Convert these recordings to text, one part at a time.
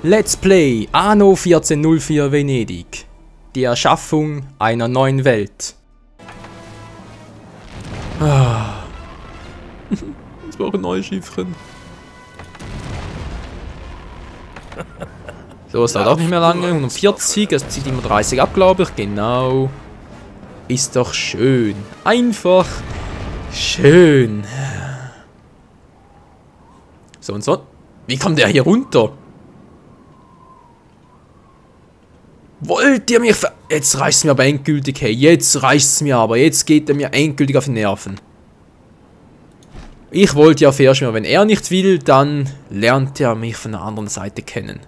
Let's Play Anno 1404 Venedig. Die Erschaffung einer neuen Welt. Ah. Das war ein neues Schiffchen. So, es dauert auch nicht mehr lange. 140, es zieht immer 30 ab, glaube ich. Genau. Ist doch schön. Einfach schön. So und so. Wie kommt der hier runter? Wollt ihr mich ver... Jetzt reicht es mir aber endgültig, hey. Jetzt reicht es mir aber. Jetzt geht er mir endgültig auf die Nerven. Ich wollte ja fair schwimmen. Wenn er nicht will, dann lernt er mich von der anderen Seite kennen.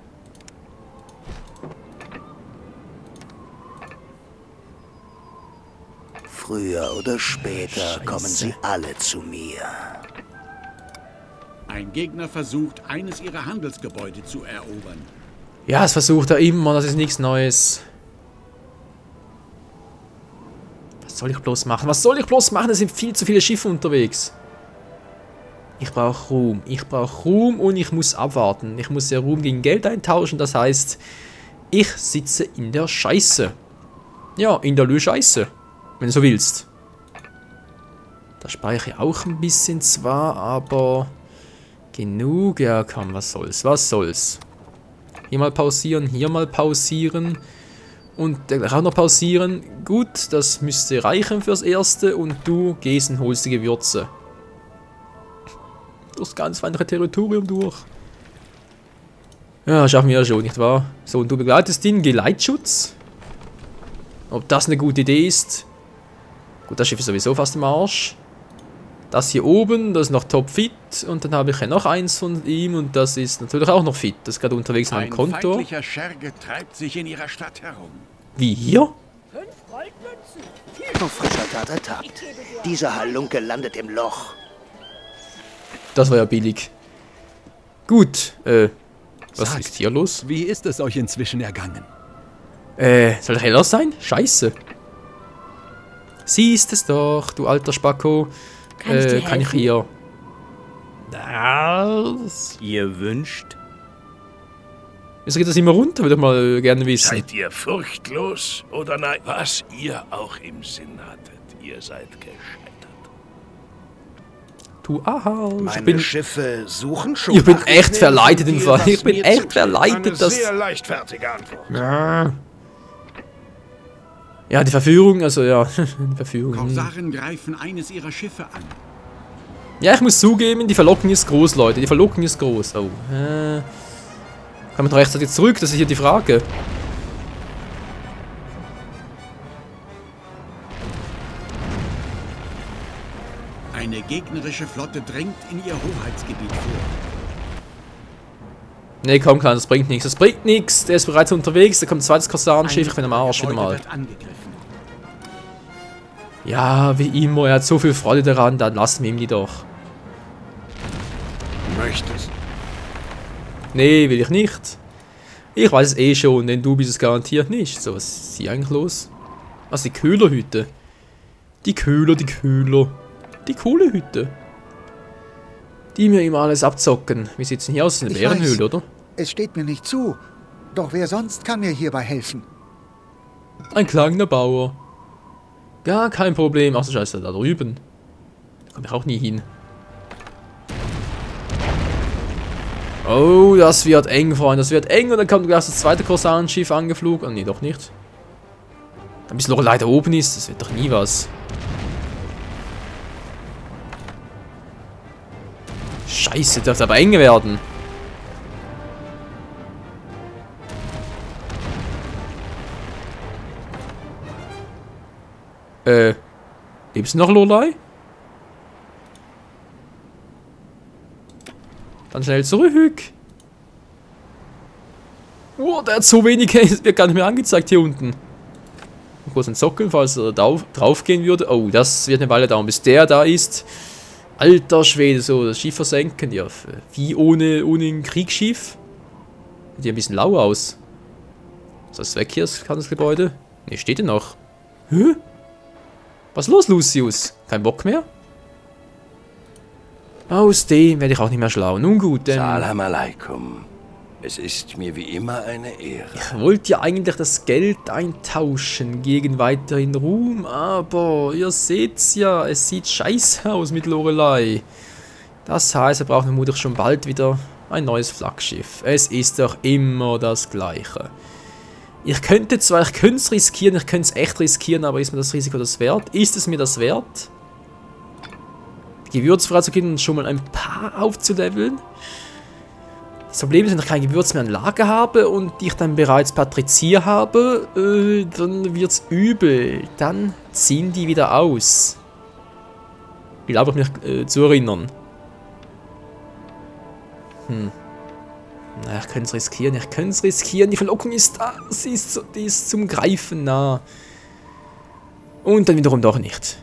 Früher oder später kommen sie alle zu mir. Ein Gegner versucht, eines ihrer Handelsgebäude zu erobern. Ja, das versucht er immer, das ist nichts Neues. Was soll ich bloß machen? Was soll ich bloß machen? Es sind viel zu viele Schiffe unterwegs. Ich brauche Ruhm. Ich brauche Ruhm und ich muss abwarten. Ich muss ja Ruhm gegen Geld eintauschen. Das heißt, ich sitze in der Scheiße. Ja, in der Scheiße. Wenn du so willst. Da speichere ich auch ein bisschen zwar, aber genug. Ja, komm, was soll's? Was soll's? Hier mal pausieren und gleich auch noch pausieren. Gut, das müsste reichen fürs Erste und du gehst und holst die Gewürze. Durchs ganz feindliche Territorium durch. Ja, schaffen wir ja schon, nicht wahr? So, und du begleitest ihn, Geleitschutz. Ob das eine gute Idee ist? Gut, das Schiff ist sowieso fast im Arsch. Das hier oben, das ist noch topfit. Und dann habe ich ja noch eins von ihm und das ist natürlich auch noch fit. Das ist gerade unterwegs in meinem Konto. Ein feindlicher Scherge treibt sich in ihrer Stadt herum. Wie hier? 5 Goldmünzen. Auf frischer Tat ertappt. Dieser Halunke landet im Loch. Das war ja billig. Gut, was ist hier los? Wie ist es euch inzwischen ergangen? Soll heller sein? Scheiße. Siehst es doch, du alter Spacko. Kann ich hier... Das... Ihr wünscht? Wieso geht das immer runter? Würde ich mal gerne wissen. Seid ihr furchtlos oder nein? Was ihr auch im Sinn hattet, ihr seid gescheitert. Du Meine Schiffe suchen schon. Ich bin echt verleitet im Fall. Ich bin echt verleitet, dass... Sehr leichtfertige Antwort. Ja, die Verführung, also ja, die Verführung. Korsaren greifen eines ihrer Schiffe an. Ja, ich muss zugeben, die Verlockung ist groß, Leute. Die Verlockung ist groß. Oh, kann man noch rechtzeitig zurück? Das ist hier die Frage. Eine gegnerische Flotte drängt in ihr Hoheitsgebiet vor. Nee, komm, Kleiner, das bringt nichts. Das bringt nichts. Der ist bereits unterwegs. Da kommt ein zweites Korsarenschiff. Ich bin am Arsch wieder mal. Ja, wie immer. Er hat so viel Freude daran. Dann lassen wir ihm die doch. Möchtest? Nee, will ich nicht. Ich weiß es eh schon, denn du bist es garantiert nicht. So, was ist hier eigentlich los? Was, die Köhlerhütte? Die Köhler. Die Kohlehütte. Die mir immer alles abzocken. Wir sitzen hier aus einer Bärenhöhle, oder? Es steht mir nicht zu. Doch wer sonst kann mir hierbei helfen? Ein kleiner Bauer. Gar kein Problem. Ach so, scheiße, da drüben. Da komme ich auch nie hin. Oh, das wird eng, Freunde. Das wird eng. Und dann kommt gleich das zweite Korsarenschiff angeflogen. Oh, nee, doch nicht. Dann bis Lorelei da oben ist. Das wird doch nie was. Scheiße, das aber eng werden. Lebst du noch, Lorelei? Dann schnell zurück. Oh, der hat so wenig, es wird gar nicht mehr angezeigt hier unten. Kurz ein Sockel, falls er drauf gehen würde. Oh, das wird eine Weile dauern, bis der da ist. Alter Schwede, so das Schiff versenken. Ja, wie ohne ein Kriegsschiff? Sieht ja ein bisschen lau aus. Ist das weg hier, das Handelsgebäude? Ne, steht ja noch. Hä? Was ist los, Lucius? Kein Bock mehr? Aus dem werde ich auch nicht mehr schlau. Nun gut, Salam alaikum. Es ist mir wie immer eine Ehre. Ich wollte ja eigentlich das Geld eintauschen gegen weiterhin Ruhm, aber ihr seht's ja, es sieht scheiße aus mit Lorelei. Das heißt, wir brauchen vermutlich schon bald wieder ein neues Flaggschiff. Es ist doch immer das Gleiche. Ich könnte es riskieren, ich könnte es echt riskieren, aber ist mir das Risiko das wert? Ist es mir das wert? Gewürz freizugeben und schon mal ein paar aufzuleveln? Das Problem ist, wenn ich kein Gewürz mehr in Lager habe und ich dann bereits Patrizier habe, dann wird's übel. Dann ziehen die wieder aus. Ich glaube, mich zu erinnern. Na, ich könnte es riskieren, Die Verlockung ist da. Die ist zum Greifen nah. Und dann wiederum doch nicht.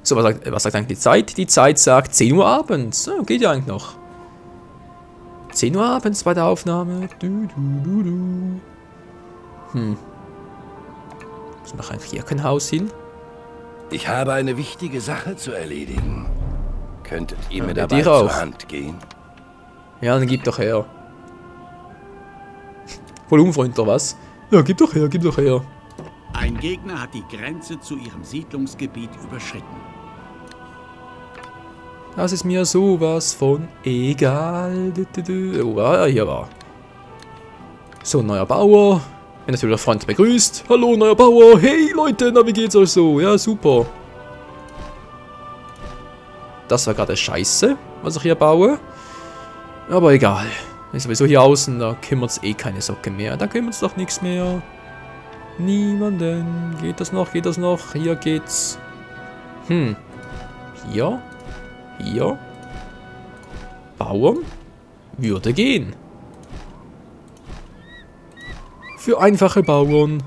So, was sagt eigentlich die Zeit? Die Zeit sagt 10 Uhr abends. Oh, geht ja eigentlich noch. 10 Uhr abends bei der Aufnahme. Muss noch ein Kirchenhaus hin? Ich habe eine wichtige Sache zu erledigen. Könntet ihr mir dir dabei auch zur Hand gehen? Ja, dann gib doch her. Voll unfreundlich, was? Ja, gib doch her, gib doch her. Ein Gegner hat die Grenze zu ihrem Siedlungsgebiet überschritten. Das ist mir sowas von egal. Oh, ja, hier war. So, neuer Bauer. Wenn natürlich der Freund begrüßt. Hallo, neuer Bauer. Hey, Leute, na, wie geht's euch so? Ja, super. Das war gerade scheiße, was ich hier baue. Aber egal. Ist sowieso hier außen, da kümmert's eh keine Socke mehr. Da kümmert's doch nichts mehr. Niemanden. Geht das noch? Geht das noch? Hier geht's. Hier. Hier. Bauern. Würde gehen. Für einfache Bauern.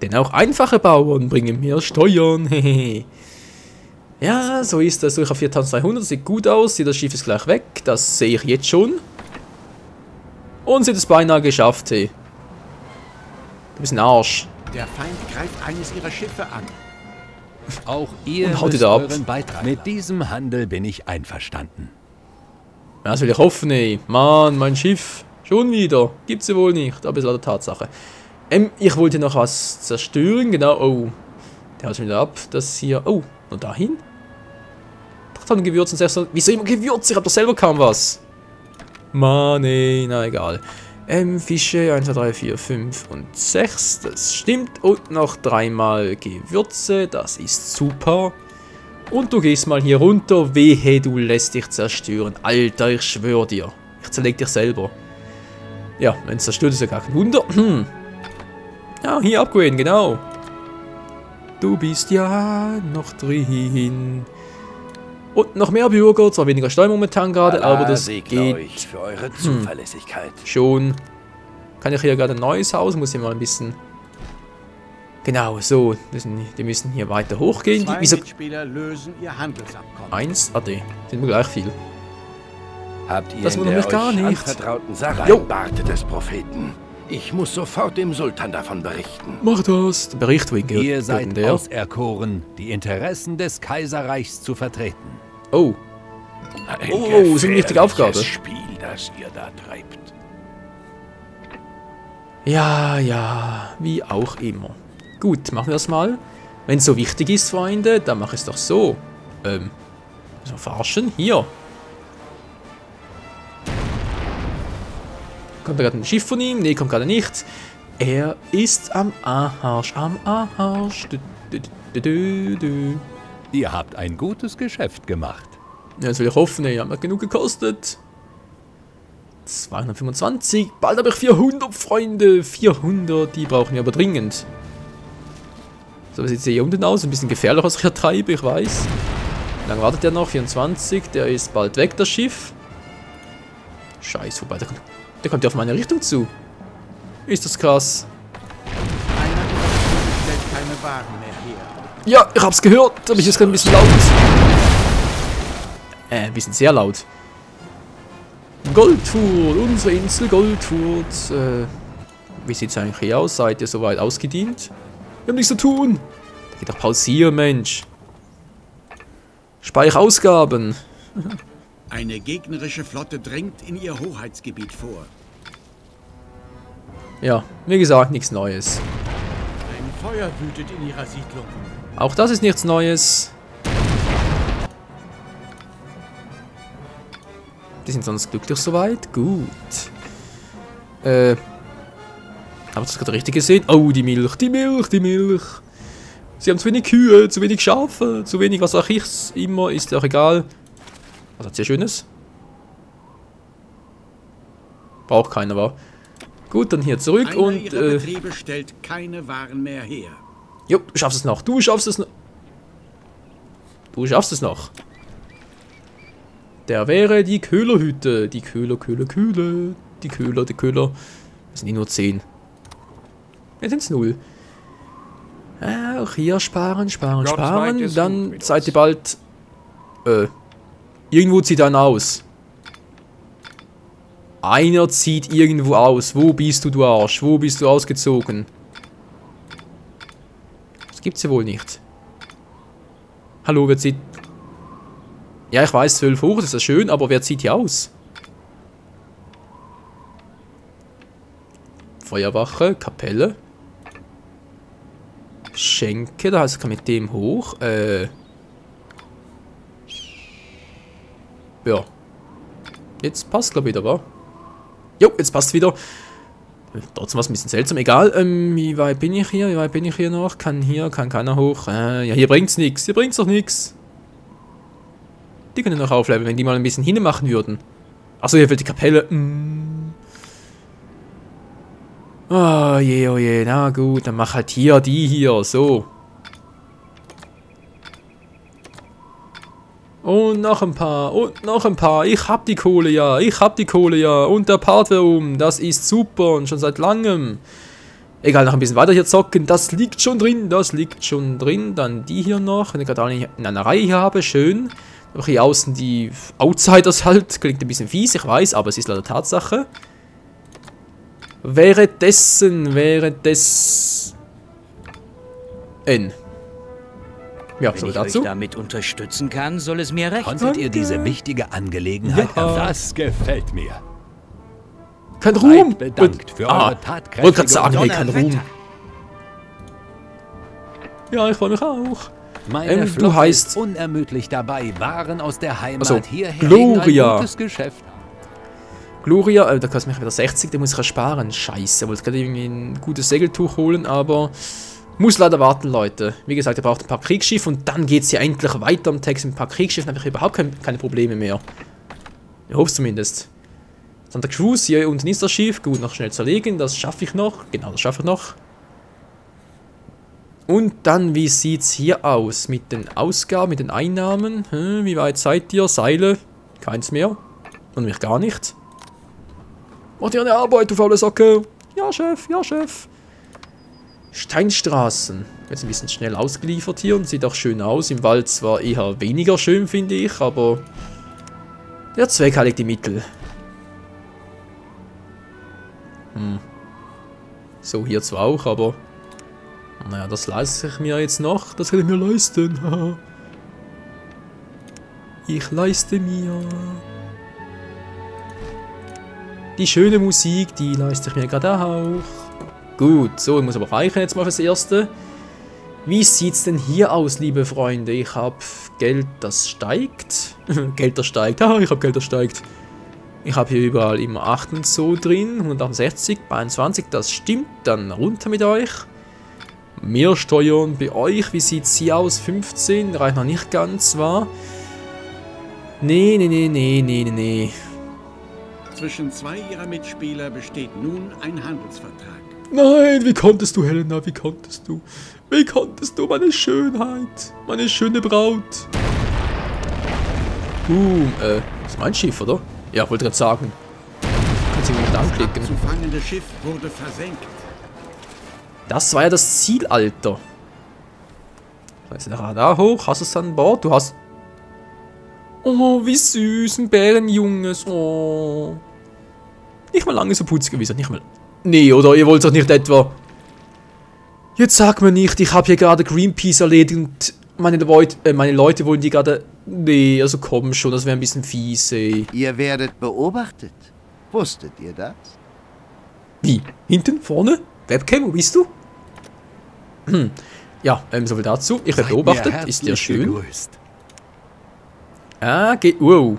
Denn auch einfache Bauern bringen mehr Steuern. Ja, so ist das. So, ich habe 4200. Sieht gut aus. Das Schiff ist gleich weg. Das sehe ich jetzt schon. Und sie hat es beinahe geschafft, hey. Du bist ein Arsch. Der Feind greift eines ihrer Schiffe an. Auch ihr Und haut müsst wieder ab. euren Beitrag. Mit diesem Handel bin ich einverstanden. Ja, das will ich hoffen, ey. Mann, mein Schiff. Schon wieder. Gibt's ja wohl nicht. Aber ist leider Tatsache. Ich wollte noch was zerstören. Genau. Oh. Der haut schon wieder ab. Das hier. Oh. Nur dahin? 800 Gewürze und 600. Wieso immer Gewürze? Ich hab doch selber kaum was. Mann, ey. Na, egal. Fische. 1, 2, 3, 4, 5 und 6. Das stimmt. Und noch 3-mal Gewürze. Das ist super. Und du gehst mal hier runter. Wehe, du lässt dich zerstören. Alter, ich schwör dir. Ich zerleg dich selber. Ja, wenn es zerstört, ist ja gar kein Wunder. Ja, hier upgraden, genau. Du bist ja noch drin. Und noch mehr Bürger, zwar weniger Steuer momentan gerade, aber das geht euch für eure Zuverlässigkeit. Schon. Kann ich hier gerade ein neues Haus, muss hier mal ein bisschen... Genau, so, die müssen hier weiter hochgehen. Zwei Wieso? Mitspieler lösen ihr Handelsabkommen. 1, sind wir gleich viel. Habt ihr Das in wundert der mich gar euch nicht. anvertrauten Sache Jo. ein Bart des Propheten? Ich muss sofort dem Sultan davon berichten. Mach das. Der Bericht, wohin Ihr gehört seid denn der? auserkoren, die Interessen des Kaiserreichs zu vertreten. Oh, Ein Oh, ist eine wichtige Aufgabe. gefährliches Spiel, das ihr da treibt. ja, ja, wie auch immer. Gut, machen wir das mal. Wenn es so wichtig ist, Freunde, dann mach es doch so. Müssen wir verarschen? Hier. Kommt da gerade ein Schiff von ihm? Nee, kommt gerade nicht. Er ist am Arsch, am Arsch. Ihr habt ein gutes Geschäft gemacht. Ja, das will ich hoffen, ey. Hat mir genug gekostet. 225. Bald habe ich 400, Freunde. 400, die brauchen wir aber dringend. So, wie sieht es hier unten aus? Ein bisschen gefährlich, was ich hier treibe, ich weiß. Wie lange wartet der noch? 24. Der ist bald weg, das Schiff. Scheiße, wobei, der kommt ja auf meine Richtung zu. Ist das krass. Einer ihrer Schiffe stellt keine Waren mehr her. Ja, ich hab's gehört, aber ich ist gerade ein bisschen laut. Ein bisschen sehr laut. Goldfurt, unsere Insel Goldfurt. Wie sieht's eigentlich hier aus? Seid ihr soweit ausgedient? Wir haben nichts zu tun. Da geht doch pausieren, Mensch. Speicherausgaben. Eine gegnerische Flotte dringt in ihr Hoheitsgebiet vor. Ja, wie gesagt, nichts Neues. Ein Feuer wütet in ihrer Siedlung. Auch das ist nichts Neues. Die sind sonst glücklich soweit. Gut. Habe ich das gerade richtig gesehen? Oh, die Milch, die Milch, die Milch. Sie haben zu wenig Kühe, zu wenig Schafe, zu wenig was auch ich immer, ist auch egal. Was hat sie Schönes? Braucht keiner, wa? Gut, dann hier zurück Einer und... ihrer Betriebe stellt keine Waren mehr her. Jo, du schaffst es noch, du schaffst es noch. Du schaffst es noch. Der wäre die Köhlerhütte. Die Köhler. Die Köhler. Das sind die nur 10. Jetzt sind es 0. Auch hier sparen. Dann seid ihr bald... irgendwo zieht einer aus. Einer zieht irgendwo aus. Wo bist du, du Arsch? Wo bist du ausgezogen? Das gibt's ja wohl nicht. Hallo, wer zieht... Ja, ich weiß, 12 hoch, das ist ja schön, aber wer zieht hier aus? Feuerwache, Kapelle. Schenke, da heißt es, kann mit dem hoch. Ja. Jetzt passt, glaube ich, wieder, wa? Jo, jetzt passt wieder. Trotzdem was ein bisschen seltsam. Egal, wie weit bin ich hier? Wie weit bin ich hier noch? Kann keiner hoch. Ja, hier bringt's nichts. Hier bringt's doch nichts. Die können noch aufleveln, wenn die mal ein bisschen hinne machen würden. Achso, hier wird die Kapelle. Oh je. Na gut, dann mach halt hier die hier. So. Und noch ein paar. Und noch ein paar. Ich hab die Kohle ja. Und der Part wäre das ist super. Und schon seit langem. Egal, noch ein bisschen weiter hier zocken. Das liegt schon drin. Dann die hier noch. Wenn ich gerade alle in einer Reihe hier habe. Schön. Auch hier außen die Outsiders halt. Klingt ein bisschen fies, ich weiß. Aber es ist leider Tatsache. Währenddessen. Ja, wenn so ich dazu. euch damit unterstützen kann, soll es mir recht. Konntet ihr diese wichtige Angelegenheit erfassen? Das gefällt mir. Kein Ruhm! Seid bedankt für eure tatkräftige wollte gerade sagen, hey, kein Ruhm. Donnerwetter. Ja, ich freue mich auch. Meine du Flotte heißt... ist unermüdlich dabei, Waren aus der Heimat Also, hierher Gloria. ein gutes Geschäft haben. Gloria, da kostet mich wieder 60, da muss ich ja sparen. Scheiße, wollte gerade irgendwie ein gutes Segeltuch holen, aber... Muss leider warten, Leute. Wie gesagt, ihr braucht ein paar Kriegsschiffe und dann geht es ja endlich weiter am Text mit ein paar Schiffen. Habe ich überhaupt keine Probleme mehr. Ich hoffe es zumindest. Santa Cruz, hier unten ist das Schiff. Gut, noch schnell zerlegen. Das schaffe ich noch. Genau, das schaffe ich noch. Und dann, wie sieht es hier aus? Mit den Ausgaben, mit den Einnahmen. Wie weit seid ihr? Seile? Keins mehr. Und mich gar nicht. Macht ihr eine Arbeit, du faule Socke? Ja, Chef, ja, Chef. Steinstraßen. Jetzt ein bisschen schnell ausgeliefert hier und sieht auch schön aus. Im Wald zwar eher weniger schön, finde ich, aber der Zweck heiligt die Mittel. So, hier zwar auch, aber naja, das leiste ich mir jetzt noch. Das kann ich mir leisten. Ich leiste mir die schöne Musik, die leiste ich mir gerade auch. Gut, so, ich muss aber reichen jetzt mal fürs Erste. Wie sieht's denn hier aus, liebe Freunde? Ich habe Geld, das steigt. Geld, das steigt. Ich habe Geld, das steigt. Ich habe hier überall immer 8 und so drin. 168, 22, das stimmt. Dann runter mit euch. Mehr Steuern bei euch. Wie sieht's hier aus? 15, reicht noch nicht ganz, wa? Nee. Zwischen zwei ihrer Mitspieler besteht nun ein Handelsvertrag. Nein, wie konntest du, Helena? Wie konntest du? Wie konntest du, meine Schönheit? Meine schöne Braut? Das ist mein Schiff, oder? Ja, wollte gerade sagen. Kannst du mich nicht anklicken. Das abzufangende Schiff wurde versenkt. Das war ja das Ziel, Alter. Da ist der Radar hoch. Hast du es an Bord? Du hast... Oh, wie süß. Ein Bärenjunges. Oh. Nicht mal lange so putzig gewesen. Nicht mal... Nee, oder ihr wollt doch nicht etwa... Jetzt sag mir nicht, ich habe hier gerade Greenpeace erledigt und meine Leute wollen die gerade Nee, also komm schon, das wäre ein bisschen fies, ey. Ihr werdet beobachtet. Wusstet ihr das? Wie? Hinten? Vorne? Webcam, wo bist du? Ja, soviel dazu. Ich werde beobachtet, ist ja schön. Gegrüßt. Ah, geht. Wow.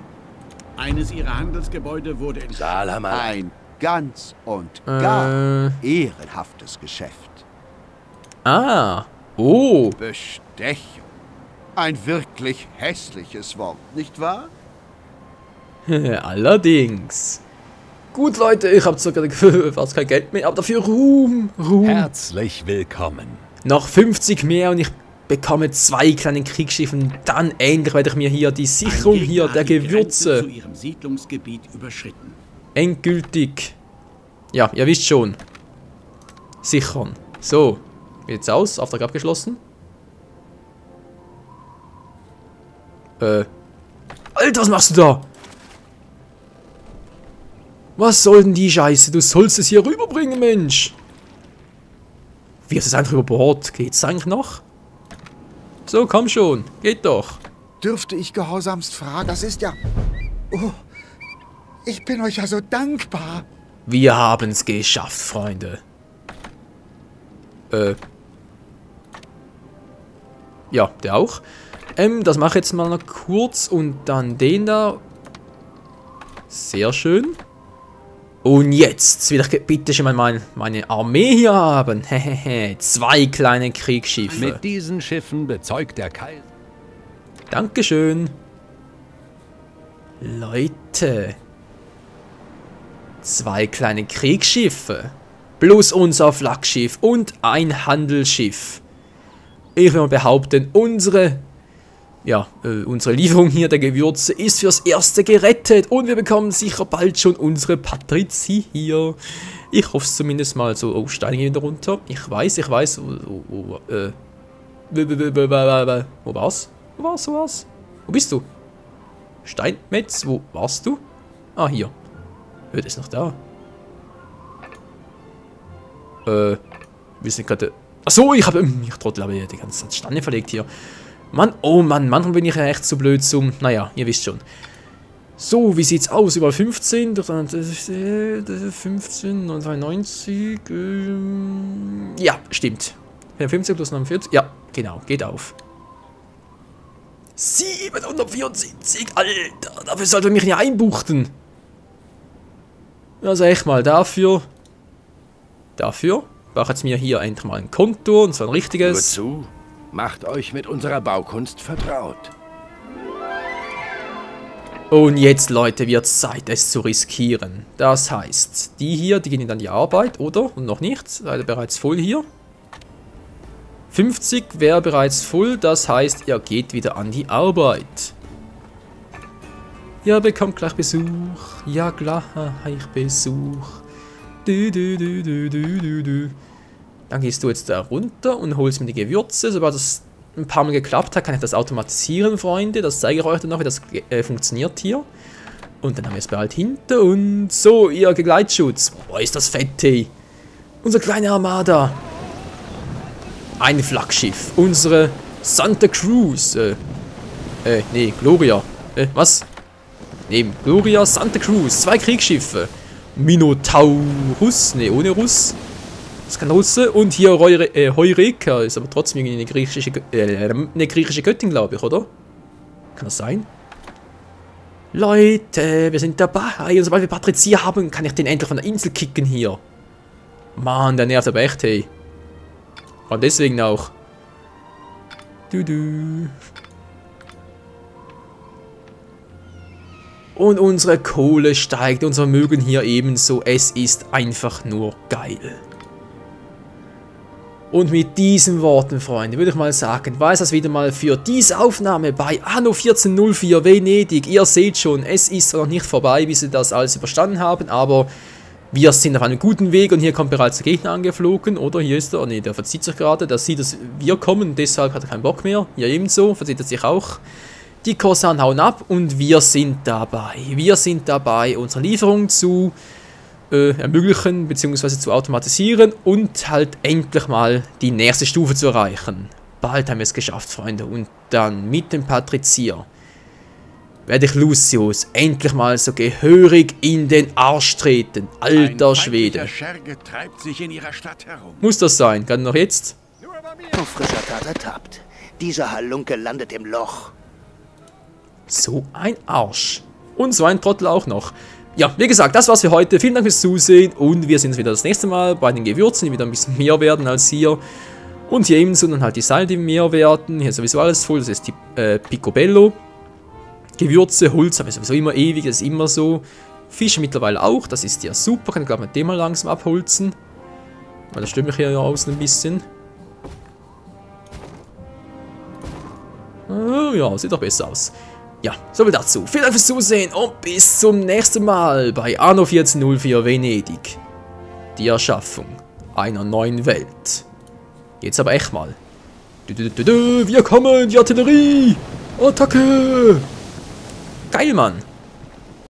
Eines ihrer Handelsgebäude wurde in Salaman. Ein ganz und gar ehrenhaftes Geschäft. Ah. Oh. Bestechung. Ein wirklich hässliches Wort, nicht wahr? Allerdings. Gut, Leute, ich habe sogar fast kein Geld mehr, aber dafür Ruhm. Herzlich willkommen. Noch 50 mehr und ich bekomme 2 kleine Kriegsschiffe und dann endlich werde ich mir hier die Sicherung Ein Gegner hier der hat die Grenze Gewürze zu ihrem Siedlungsgebiet überschritten. endgültig. Ja, ihr wisst schon. Sichern. So, wie sieht's aus? Auftrag abgeschlossen. Alter, was machst du da? Was soll denn die Scheiße? Du sollst es hier rüberbringen, Mensch. Wie ist es einfach über Bord? Geht's eigentlich noch? So, komm schon. Geht doch. Dürfte ich gehorsamst fragen? Das ist ja... Oh, ich bin euch ja so dankbar. Wir haben's geschafft, Freunde. Ja, der auch. Das mache ich jetzt mal noch kurz und dann den da. Sehr schön. Und jetzt will ich bitte schon mal meine Armee hier haben. Hehehe, 2 kleine Kriegsschiffe. Mit diesen Schiffen bezeugt der Kaiser. Dankeschön. Leute. 2 kleine Kriegsschiffe. Plus unser Flaggschiff und ein Handelsschiff. Ich will mal behaupten, unsere Lieferung hier der Gewürze ist fürs Erste gerettet. Und wir bekommen sicher bald schon unsere Patrizier hier. Ich hoffe es zumindest mal so. Oh, Steine gehen wieder runter. Ich weiß. Wo war's? Wo bist du? Steinmetz, wo warst du? Ah, hier. Hört es noch da? Wir sind gerade... Achso, ich trottel, aber die ganze Zeit Steine verlegt hier. Mann, oh Mann, manchmal bin ich ja echt zu blöd zum... Naja, ihr wisst schon. So, wie sieht's aus? Überall 15, 15, 92, ja, stimmt. 50 plus 49, ja, genau, geht auf. 774, Alter, dafür sollte man mich nicht einbuchten. Also echt mal, dafür brauche jetzt mir hier endlich mal ein Konto, und zwar ein richtiges. Nur zu, macht euch mit unserer Baukunst vertraut. Und jetzt, Leute, wird es Zeit, es zu riskieren. Das heißt, die hier, die gehen dann die Arbeit, oder? Und noch nicht, seid ihr bereits voll hier. 50 wäre bereits voll, das heißt, ihr geht wieder an die Arbeit. Ihr bekommt gleich Besuch. Ja, klar, ich Besuch. Dann gehst du jetzt da runter und holst mir die Gewürze. Sobald das ein paar Mal geklappt hat, kann ich das automatisieren, Freunde. Das zeige ich euch dann noch, wie das funktioniert hier. Und dann haben wir es bald hinter und so, ihr Begleitschutz. Boah, ist das fett, ey. Unser kleine Armada. Ein Flaggschiff. Unsere Santa Cruz. Nee, Gloria. Was? Nee, Gloria, Santa Cruz. 2 Kriegsschiffe. Minotaurus. Nee, ohne Russ. Das ist kein Russe. Und hier Heureka. Ist aber trotzdem irgendwie eine griechische Göttin, glaube ich, oder? Kann das sein? Leute, wir sind dabei. Und sobald wir Patrizier haben, kann ich den endlich von der Insel kicken hier. Mann, der nervt aber echt, hey. Und deswegen auch. Und unsere Kohle steigt, unser Vermögen hier ebenso. Es ist einfach nur geil. Und mit diesen Worten, Freunde, würde ich mal sagen, war es das wieder mal für diese Aufnahme bei Anno 1404 Venedig. Ihr seht schon, es ist noch nicht vorbei, bis wir das alles überstanden haben, aber wir sind auf einem guten Weg und hier kommt bereits der Gegner angeflogen. Oder hier ist er, ne, der verzieht sich gerade, der sieht, dass wir kommen, deshalb hat er keinen Bock mehr. Hier ebenso, verzieht er sich auch. Die Korsaren hauen ab und wir sind dabei. Wir sind dabei, unsere Lieferung zu ermöglichen bzw. zu automatisieren und halt endlich mal die nächste Stufe zu erreichen. Bald haben wir es geschafft, Freunde. Und dann mit dem Patrizier werde ich Lucius endlich mal so gehörig in den Arsch treten. Alter Schwede. Scherge treibt sich in ihrer Stadt herum. Muss das sein? Gerade noch jetzt? Auf frischer Tat ertappt. Dieser Halunke landet im Loch. So ein Arsch. Und so ein Trottel auch noch. Ja, wie gesagt, das war's für heute. Vielen Dank fürs Zusehen und wir sehen uns wieder das nächste Mal bei den Gewürzen, die wieder ein bisschen mehr werden als hier. Und hier ebenso dann halt die Seile, die mehr werden. Hier ist sowieso alles voll, das ist die Picobello. Gewürze, Holz haben wir sowieso immer ewig, das ist immer so. Fische mittlerweile auch, das ist ja super. Kann ich glaube mit dem mal langsam abholzen. Weil das stört mich hier ja außen ein bisschen. Ja, sieht doch besser aus. Ja, soviel dazu. Vielen Dank fürs Zusehen und bis zum nächsten Mal bei Anno 1404 Venedig. Die Erschaffung einer neuen Welt. Jetzt aber echt mal. Wir kommen, die Artillerie! Attacke! Geil, Mann!